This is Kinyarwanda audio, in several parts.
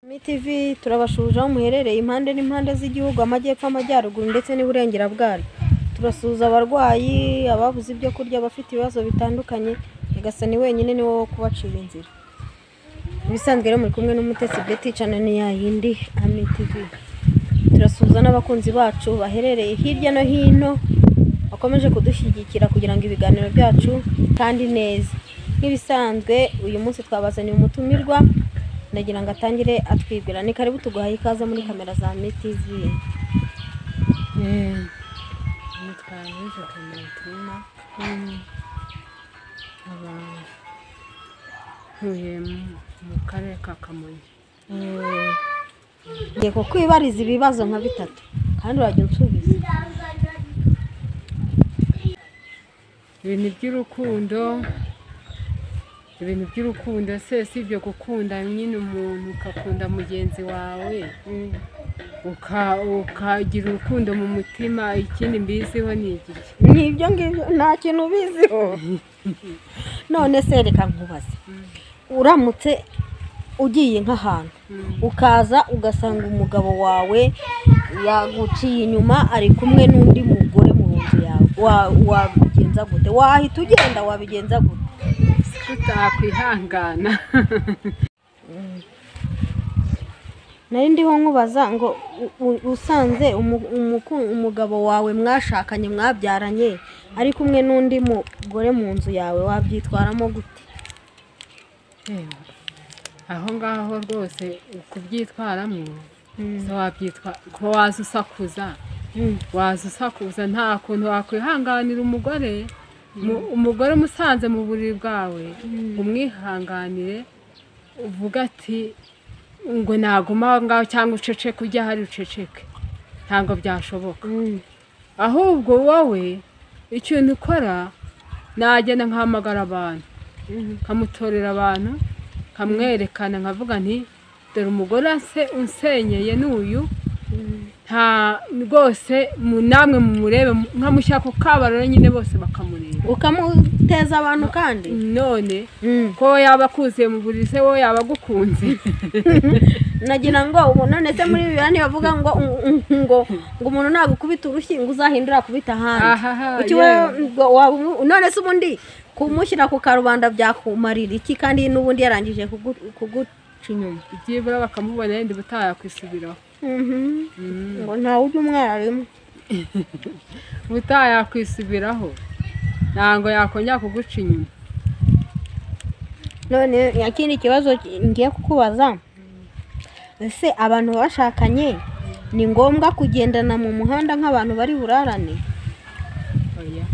TV turabashuje aho muherereye impande n'impande z'igihugu amajyepfo amajyaruguru ndetse n'iburengera bwaryo. Turasuza abarwayi ababuze ibyo kurya bafite ibibazo bitandukanye Nyagasani wenyine ni wowe kubacira inzira. Ibisanzwe rero muri kumwe n'umutetsi Betty cyane ni yayindi Ami TV. Turasuza n'abakunzi bacu baherereye hirya no hino bakomeje kudushyigikira kugira ngo ibiganiro byacu kandi neza. Nk'ibisanzwe uyu munsi twabazaniye umutumirwa nagira ngo atangire atwibwira. Ni karibu tuguhaye ikaze muri kamera za Ami TV. Nitwaje kamera ntuye mu karere ka Kamonyi. Ngiye kukwibariza ibibazo nka bitatu kandi urajya unsubiza. Ibintu by'urukundo se si ibyo gukunda nyine umuntu ukakunda mugenzi wawe ukagira urukundo mu mutima. Ikindi mbiziho ni igiki? Nibyo ngibyo nta kintu ubiziho. None se reka nkubaze, uramutse ugiye nk'ahantu ukaza ugasanga umugabo wawe yaguciye inyuma ari kumwe n'undi mugore mu nzu yawe, wabigenza gute? Wahita ugenda wabigenza gute? Utakwihangana. Nari ndiho nkubaza ngo usanze umugabo wawe mwashakanye mwabyaranye ari kumwe n'undi mugore mu nzu yawe, wabyitwaramo gute? Aho ngaho rwose kubyitwaramo so wabyitwa ko wazusakuza nta kuntu wakwihanganira umugore umusanze mu buriri bwawe umwihanganire uvuga ati ngo naguma ngaho cyangwa uceceke ujya hari uceceke, ntabwo byashoboka. Ahubwo wowe ikintu ukora nagenda nkahamagara abantu nkamutorera abantu nkamwerekana nkavuga nti dore umugore unsenyeye n'uyu, nta rwose namwe mumurebe nkamushyira ku kabariro nyine bose bakamureba ukamuteza abantu. Kandi none ko yaba akuziye mu buriri se wowe yaba agukunze. nagira ngo none se muri bibiri bavuga ngo umuntu nagukubita urushyi ngo uzahindura kubita ahandi. None se ubundi kumushyira ku karubanda byakumarira iki kandi n'ubundi yarangije kuguca inyuma? Ibyibura bakamubona yenda butayakwisubiraho. Ngo ntawe ujya umwarimu butayakwisubiraho ntabwo yakongera kuguca inyuma. None ikindi kibazo ngiye kukubaza, ese abantu bashakanye ni ngombwa kugendana mu muhanda nk'abantu bari burarane? Oya,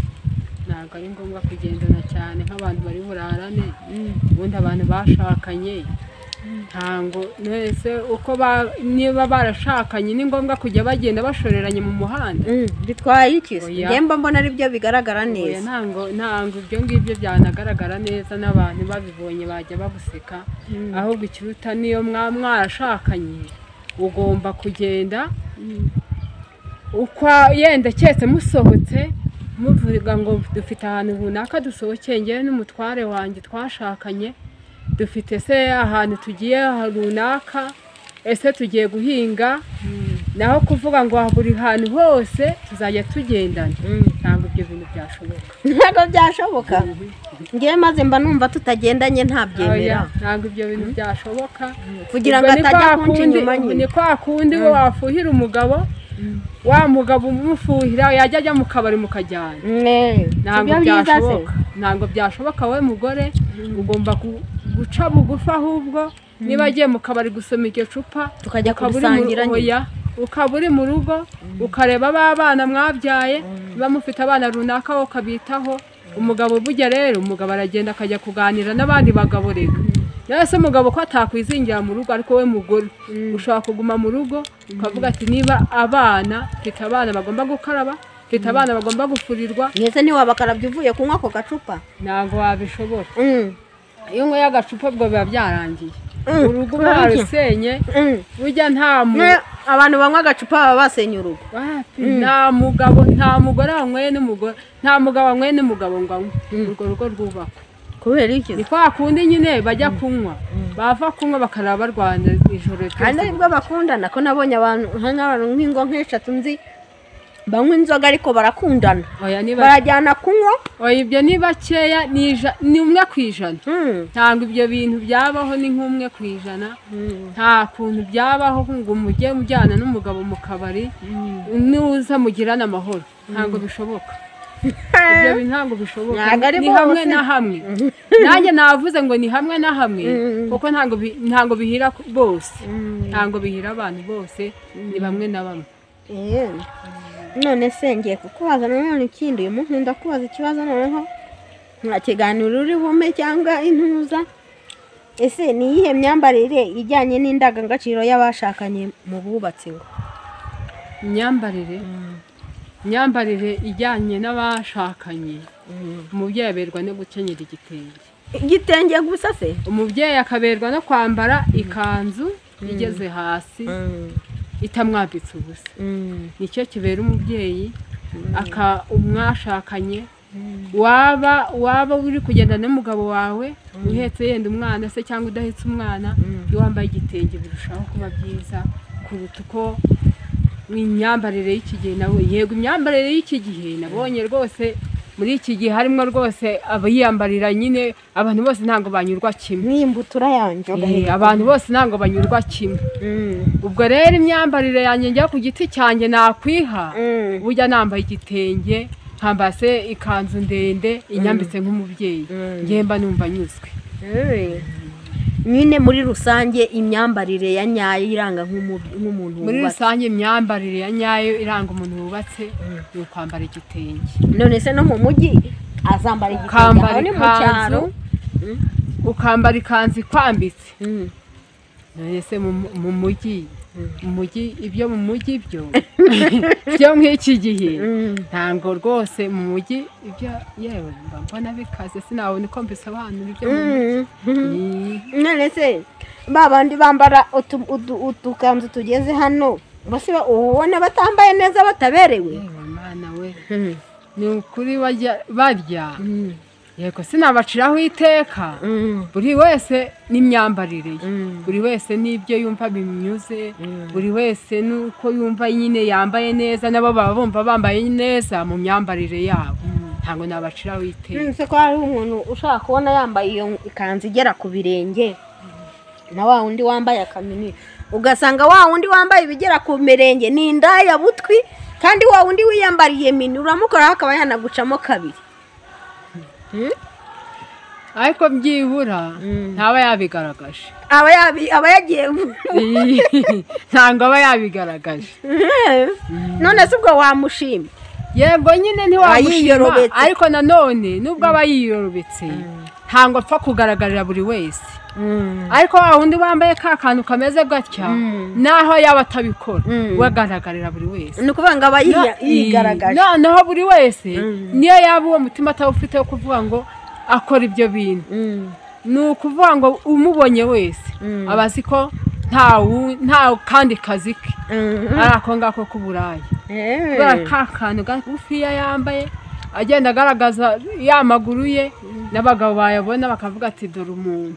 ntabwo ari ngombwa kugendana cyane nk'abantu bari burarane. Ubundi abantu bashakanye ntango nese uko niba barashakanye ni ngombwa kujya bagenda bashoreranye mu muhanda. Bitwaye iki? Ngemba mbona ari byo bigaragara neza. Ntango ibyo ngibyo byanagaragara neza n'abantu babibonye bajya baguseka. Ahubwo ikiruta niyo mwarashakanye ugomba kugenda uko yenda cyese musohotse muvuga ngo dufite ahantu runaka dusohokeye ngewe n'umutware wanjye twashakanye, dufite se ahantu tugiye runaka, ese tugiye guhinga, naho kuvuga ngo buri hantu hose tuzajya tugendana. Ntabwo ibyo bintu byashoboka. Ntabwo byashoboka? Ngewe maze mba numva tutagendanye ntabyemera. Ntabwo ibyo bintu byashoboka kugira ngo atajya kunca inyuma nyine. Ni kwa kundi wafuhira umugabo, wa mugabo umufuhira yajya ajya mu kabari mukajyana. Ntabwo byashoboka. Ntabwo byashoboka. We mugore ugomba guca bugufi, ahubwo niba agiye mu kabari gusoma iryo cupa tukajya kubisangira nyine, ukaba uri mu rugo ukareba abana mwabyaye bamufite abana runaka wo kabitaho. Umugabo bujya rero umugabo aragenda akajya kuganira n'abandi bagabo. Reka yese umugabo ko atakwizingira mu rugo, ariko we mugore ushobora kuguma mu rugo ukavuga ati niba mfite abana bagomba gukaraba, mfite abana bagomba gufurirwa. Mwese ntiwabakarabye uvuye kunywa ako gacupa? Ntabwo wabishobora. Iyo unyweye agacupa bwo biba byarangiye. Urugo barusenye burya abantu banywa agacupa baba basenye urugo. Nta mugabo nta mugore wanyweye n'umugore, nta mugabo wanyweye n'umugabo ngo anywe. Urwo rugo rwubakwa. kubera iki ni kwa kundi nyine bajya kunywa bava kunywa bakaraba barwana ijoro kandi aribwo bakundana ko nabonye abantu nk'ingo nk'eshatu nzi banywa inzoga ariko barakundana barajyana kunywa ibyo ni bakeya ni 1 ku ijana ntabwo ibyo bintu byabaho ni nk'umwe ku ijana nta kuntu byabaho ngo mujye mujyana n'umugabo mu kabari nuza mugirana amahoro ntabwo bishoboka ibyo bintu ntabwo bishoboka ni hamwe na hamwe nanjye navuze ngo ni hamwe na hamwe kuko ntabwo bihira bose ntabwo bihira abantu bose ni bamwe na bamwe none se ngiye kukubaza nanone ikindi uyu munsi ndakubaza ikibazo noneho nta kiganiro uri bume cyangwa intuza ese ni iyihe myambarire ijyanye n'indangagaciro y'abashakanye mu bubatsi ngo imyambarire ijyanye n'abashakanye umubyeyi aberwa no gukenyera igitenge gusa se umubyeyi akaberwa no kwambara ikanzu igeze hasi itamwambitse ubusa nicyo kibera umubyeyi umwashakanye waba uri kugenda n'umugabo wawe uhetse yenda umwana se cyangwa udahetse umwana iyo wambaye igitenge birushaho kuba byiza kuruta uko imyambarire y'iki gihe nawe yego imyambarire y'iki gihe nabonye rwose muri iki gihe harimo rwose abayiyambarira nyine abantu bose ntabwo banyurwa kimwe n'imbutura yanjye abantu bose ntabwo banyurwa kimwe ubwo rero imyambarire yanjye njya ku giti cyanjye nakwiha burya nambaye igitenge nkambase ikanzu ndende inyambitse nk'umubyeyi ngemba numva nyuzwe nyine muri rusange imyambarire ya nyayo iranga nk'umuntu muri rusange imyambarire ya nyayo iranga umuntu wubatse ni ukwambara igitenge none se no mu mujyi azambara igitenge aho ni mu cyaro ukambara ikanzu ikwambitse none se mu mujyi ibyo mu mujyi byo nk'iki gihe ntabwo rwose mu mujyi ibyo yewe mbona bikaze sinabona uko mbisobanura ibyo mu mujyi none se babandi bambara utukanzu tugeze hano bose ubona batambaye neza bataberewe Mana we ni ukuri barya yego sinabaciraho iteka buri wese n'imyambarire ye buri wese n'ibyo yumva bimunyuze buri wese nuko yumva nyine yambaye neza nabo baba bumva bambaye neza mu myambarire yabo ntabwo nabaciraho iteka nse ko hari umuntu ushaka kubona yambaye iyo ikanzu igera ku birenge na wa wundi wambaye akamini ugasanga wa wundi wambaye ibigera ku mirenge ni indaya butwi kandi wa wundi wiyambariye mini uramukoraho akaba yanagucamo kabiri ariko byibura ntaba yabigaragaje aba yagiye ntabwo aba yabigaragaje none se ubwo wamushima yego nyine ntiwamushima ariko nanone nubwo aba yiyorobetse ntabwo apfa kugaragarira buri wese ariko wa wundi wambaye ka kantu kameze gatya naho yaba atabikora wagaragarira buri wese ni ukuvuga ngo aba yigaragaje noneho buri wese niyo yaba uwo mutima atawufite wo kuvuga ngo akora ibyo bintu ni ukuvuga ngo umubonye wese aba azi ko nta kandi kazi ke ari ako ngako k'uburaya kubera ka kantu gagufiya yambaye agenda agaragaza ya maguru ye n'abagabo bayabona bakavuga ati dore umuntu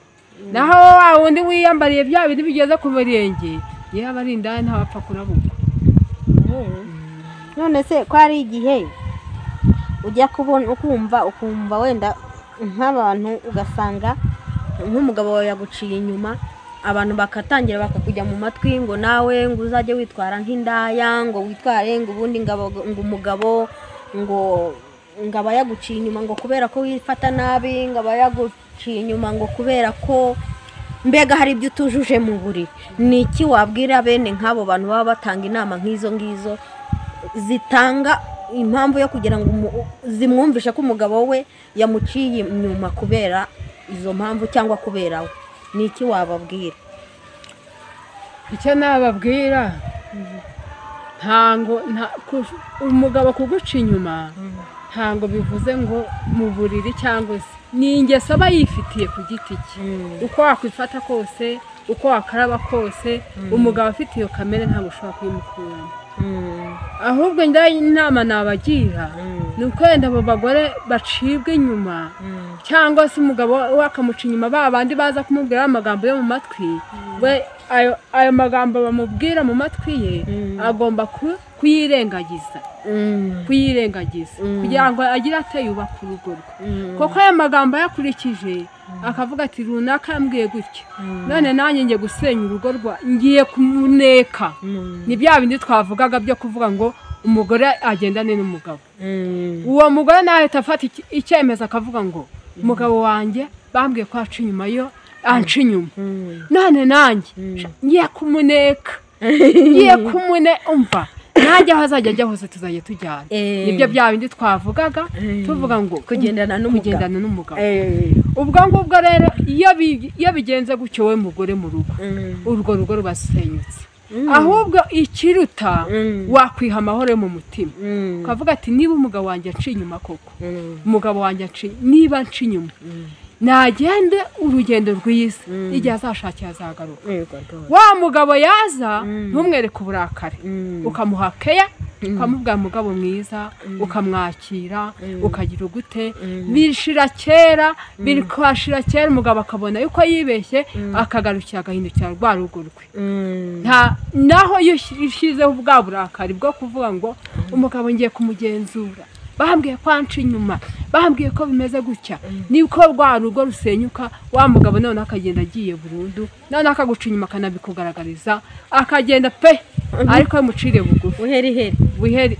naho wa wundi wiyambariye bya bintu bigeze ku birenge yaba ari indaya ntawapfa kurabuka none se ko ari igihe ujya kubona ukumva wenda nk'abantu ugasanga nk'umugabo wawe yaguciye inyuma abantu bakatangira bakakujya mu matwi ngo nawe ngo uzajye witwara nk'indaya ngo witware ngo ubundi ngo umugabo ngo aba yaguciye inyuma ngo kubera ko wifata nabi ngo aba yaguciye inyuma ngo kubera ko mbega hari ibyo utujuje mu buriri ni iki wabwira bene nk'abo bantu baba batanga inama nk'izo ngizo zitanga impamvu yo kugira ngo zimwumvishe ko umugabo we yamuciye inyuma kubera izo mpamvu cyangwa kubera we ni iki wababwira icyo nababwira umugabo kuguca inyuma ntabwo bivuze ngo mu buriri cyangwa se ni ingeso aba yifitiye ku giti cye uko wakwifata kose uko wakaraba kose umugabo afite iyo kamere ntabwo ushobora kuyimukuramo ahubwo njya inama nabagira ni ukwenda abo bagore bacibwa inyuma cyangwa se umugabo we akamuca inyuma babandi baza kumubwira amagambo yo mu matwi we ayo magambo bamubwira mu matwi ye agomba kuyirengagiza kugira ngo agire ateyubaka urugo rwe kuko aya magambo yakurikije akavuga ati runaka yambwiye gutya none nanjye ngiye gusenya urugo rwa ngiye kumuneka ni bya bindi twavugaga byo kuvuga ngo umugore agendane n'umugabo uwo mugore nawe afata icyemezo akavuga ngo umugabo wanjye bambwiye ko aca inyuma yo anca inyuma none nanjye ngiye kumuneka umva nanjye aho azajya ajya hose tuzajya tujyana nibyo bya bindi twavugaga tuvuga ngo kugendana n'umugabo ubwo ngubwo rero iyo bigenze gutyo we mugore mu rugo urwo rugo rubasenyutse ahubwo ikiruta wakwiha amahoro yo mu mutima ukavuga ati niba umugabo wanjye aciye inyuma koko umugabo wanjye niba aciye inyuma nagende urugendo rwiza igihe azashakira azagaruka wa mugabo yaza ntumwereke uburakari ukamuha keya ukamubwira mugabo mwiza ukamwakira ukagira ugute bishira kera biri kwashira kera umugabo akabona yuko yibeshye akagarukira agahindukira rwa rugo rwe naho yishyizeho ubwa burakari bwo kuvuga ngo umugabo ngiye kumugenzura bambwiye ko anca inyuma bambwiye ko bimeze gutya niko rwa rugo rusenyuka wa mugabo none akagenda agiye burundu none akaguca inyuma akanabikugaragariza akagenda pe ariko mucire bugufi buheri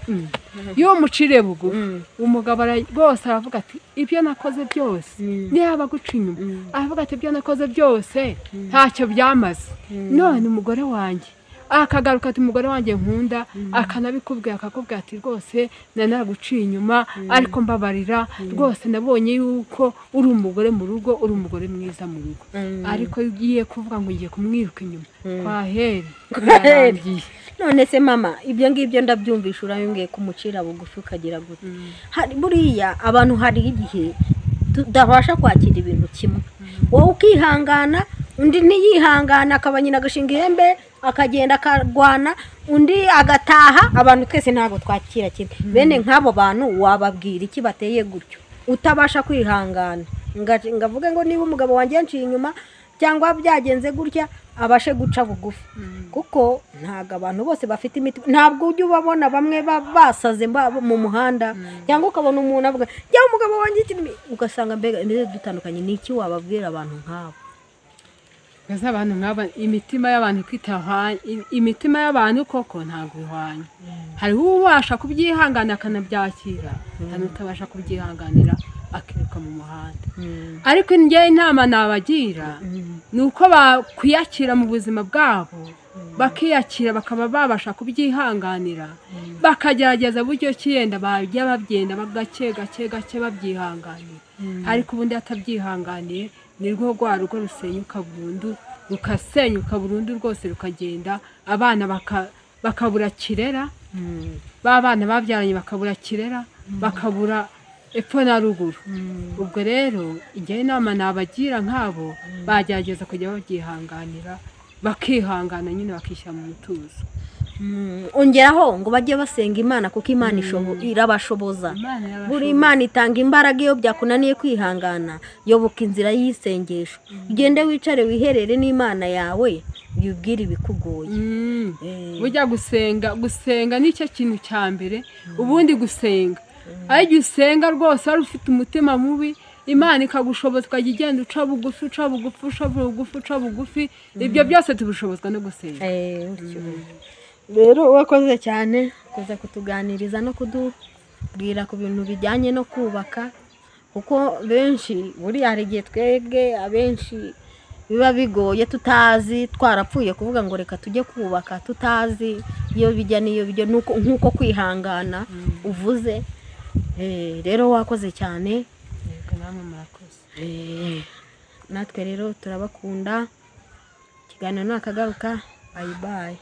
iyo mucire bugufi umugabo rwose aravuga ati ibyo nakoze byose niba guca inyuma aravuga ati ibyo nakoze byose ntacyo byamaze none umugore wanjye akagaruka ati umugore wanjye nkunda akanabikubwira akakubwira ati rwose nanaguciye inyuma ariko mbabarira rwose nabonye yuko uri umugore mu rugo uri umugore mwiza mu rugo ariko ugiye kuvuga ngo ngiye kumwiruka inyuma kwaheri none se mama ibyo ngibyo ndabyumvisha urabimbwiye kumucira bugufi ukagira gute buriya abantu hari igihe tudabasha kwakira ibintu kimwe wowe ukihangana undi ntiyihangana akaba nyina agashinga ihembe akagenda akarwana undi agataha abantu twese ntabwo twakira kimwe bene nk'abo bantu wababwira iki bateye gutyo utabasha kwihangana ngavuge ngo niba umugabo wanjye yanciye inyuma cyangwa byagenze gutya abashe guca bugufi kuko ntabwo abantu bose bafite imiti ntabwo ujya ubabona bamwe basaze mu muhanda cyangwa ukabona umuntu avuga njya umugabo wanjye ugasanga mbega dutandukanye ni iki wababwira abantu nk'abo abantu nk'aba imitima y'abantu kwitahanye imitima y'abantu koko ntabwo ihwanye hariho ubasha kubyihangana akanabyakira kandi utabasha kubyihanganira akiruka mu muhanda ariko njye inama nabagira ni uko bakwiyakira mu buzima bwabo bakiyakira bakaba babasha kubyihanganira bakagerageza buryo kiyenda bajya babyenda gake babyihanganira ariko ubundi atabyihanganiye nirwo rwa rugo rusenyuka burundu rukasenyuka burundu rwose rukagenda abana bakabura kirera b'abana babyaranye bakabura kirera bakabura epfo na ruguru ubwo rero igihe inama nabagira nk'abo bagerageza kujya babyihanganira bakihangana nyine bakishyira mu mutuzo ongeraho ngo bajye basenga imana kuko imana irabashoboza buri imana itanga imbaraga iyo byakunaniye kwihangana yoboka inzira y'isengesho ugende wicare wiherere n'imana yawe yubwire ibikugoye burya gusenga nicyo kintu cya mbere ubundi gusenga ariko usenga rwose wari ufite umutima mubi imana ikagushoboza ukajya igenda uca bugufi ibyo byose tubishobozwa no gusenga rero wakoze cyane kuza kutuganiriza no kudubwira ku bintu bijyanye no kubaka kuko benshi buriya hari igihe twebwe abenshi biba bigoye tutazi twarapfuye kuvuga ngo reka tujye kubaka tutazi iyo bijya n'iyo bijya nk'uko kwihangana uvuze rero wakoze cyane natwe rero turabakunda ikiganiro nakagaruka bayi